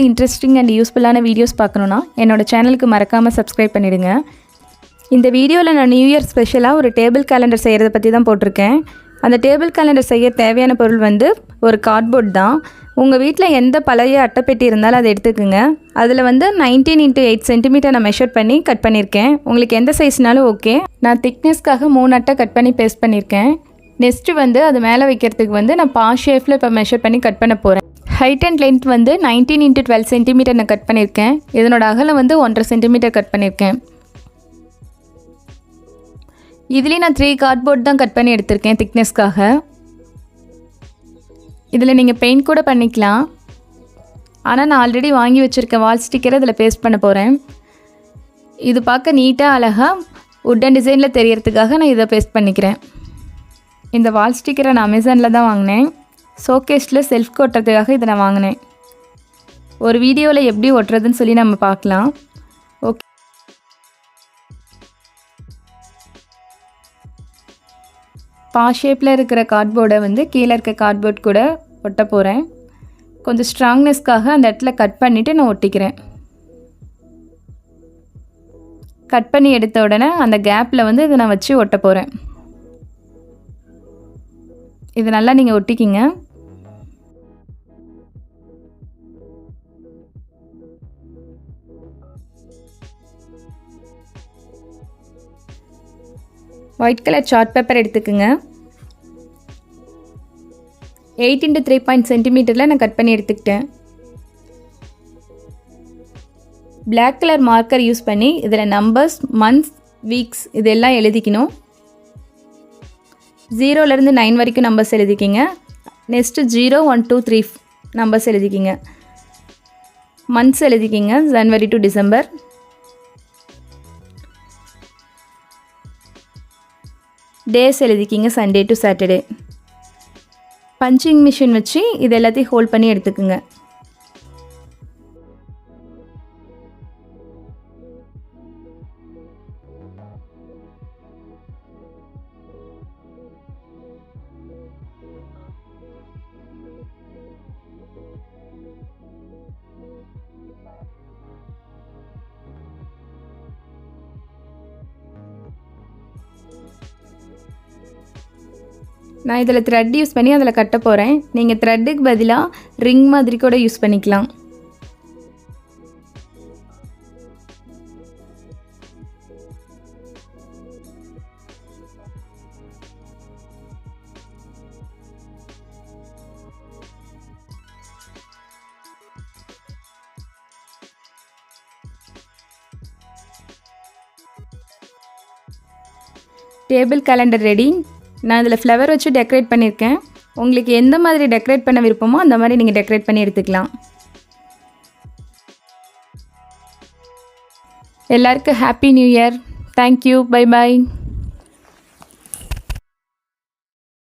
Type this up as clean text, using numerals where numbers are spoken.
Interesting and யூஸ்ஃபுல்லான videos பார்க்கணுன்னா என்னோட சேனலுக்கு மறக்காமல் சப்ஸ்கிரைப் பண்ணிவிடுங்க. இந்த வீடியோவில் நான் நியூ இயர் ஸ்பெஷலாக ஒரு டேபிள் கேலண்டர் செய்கிறத பற்றி தான் போட்டிருக்கேன். அந்த டேபிள் கேலண்டர் செய்ய தேவையான பொருள் வந்து ஒரு கார்ட்போர்ட் தான். உங்கள் வீட்டில் எந்த பழைய அட்டைப்பெட்டி இருந்தாலும் அதை எடுத்துக்கோங்க. அதில் வந்து 19 x 8 சென்டிமீட்டர் நான் மெஷர் பண்ணி கட் பண்ணியிருக்கேன். உங்களுக்கு எந்த சைஸ்னாலும் ஓகே. நான் திக்னஸ்க்காக 3 அட்டை கட் பண்ணி பேஸ்ட் பண்ணியிருக்கேன். நெக்ஸ்ட்டு வந்து அது மேலே வைக்கிறதுக்கு வந்து நான் பாஸ் ஷேப்பில் இப்போ மெஷர் பண்ணி கட் பண்ண போகிறேன். ஹைட் அண்ட் லென்த் வந்து 19 x 12 சென்டிமீட்டர் நான் கட் பண்ணியிருக்கேன். இதனோட அகலம் வந்து 1.5 சென்டிமீட்டர் கட் பண்ணியிருக்கேன். இதுலேயும் நான் 3 கார்ட்போர்ட் தான் கட் பண்ணி எடுத்திருக்கேன் திக்னஸ்க்காக. இதில் நீங்கள் பெயிண்ட் கூட பண்ணிக்கலாம். ஆனால் நான் ஆல்ரெடி வாங்கி வச்சுருக்க வால் ஸ்டிக்கரை இதில் பேஸ்ட் பண்ண போகிறேன். இது பார்க்க நீட்டாக அழகாக உட்டன் டிசைனில் தெரியறதுக்காக நான் இதை பேஸ்ட் பண்ணிக்கிறேன். இந்த வால் ஸ்டிக்கரை நான் அமேசானில் தான் வாங்கினேன். ஷோகேஸில் செல்ஃப் ஒட்டுறதுக்காக இதை நான் வாங்கினேன். ஒரு வீடியோவில் எப்படி ஒட்டுறதுன்னு சொல்லி நம்ம பார்க்கலாம். ஓகே, பாஸ் ஷேப்பில் இருக்கிற கார்ட்போர்டை வந்து கீழே இருக்க கார்ட்போர்ட் கூட ஒட்ட போகிறேன். கொஞ்சம் ஸ்ட்ராங்னஸ்க்காக அந்த இடத்துல கட் பண்ணிவிட்டு நான் ஒட்டிக்கிறேன். கட் பண்ணி எடுத்த உடனே அந்த கேப்பில் வந்து இதை நான் வச்சு ஒட்ட போகிறேன். இது நல்லா நீங்கள் ஒட்டிக்கிங்க. ஒயிட் கலர் சார்ட் பேப்பர் எடுத்துக்குங்க. 8 x 3 சென்டிமீட்டரில் நான் கட் பண்ணி எடுத்துக்கிட்டேன். பிளாக் கலர் மார்க்கர் யூஸ் பண்ணி இதில் நம்பர்ஸ், மந்த்ஸ், வீக்ஸ் இதெல்லாம் எழுதிக்கணும். 0லேருந்து 9 வரைக்கும் நம்பர்ஸ் எழுதிக்கிங்க. நெக்ஸ்ட்டு 0, 1, 2, 3 நம்பர்ஸ் எழுதிக்கிங்க. மந்த்ஸ் எழுதிக்கிங்க, ஜனவரி டு டிசம்பர். டேஸ் எழுதிக்கிங்க, Sunday to Saturday. Punching machine வச்சு இது எல்லாத்தையும் ஹோல்ட் பண்ணி எடுத்துக்குங்க. நான் இதில் த்ரெட் யூஸ் பண்ணி அதில் கட்ட போகிறேன். நீங்கள் த்ரெட்டுக்கு பதிலாக ரிங் மாதிரி கூட யூஸ் பண்ணிக்கலாம். Table calendar ready. நான் இதில் ஃப்ளவர் வச்சு டெக்கரேட் பண்ணியிருக்கேன். உங்களுக்கு எந்த மாதிரி டெக்கரேட் பண்ண விருப்பமோ அந்த மாதிரி நீங்கள் டெக்கரேட் பண்ணி எடுத்துக்கலாம். எல்லாருக்கும் happy new year. Thank you. Bye bye.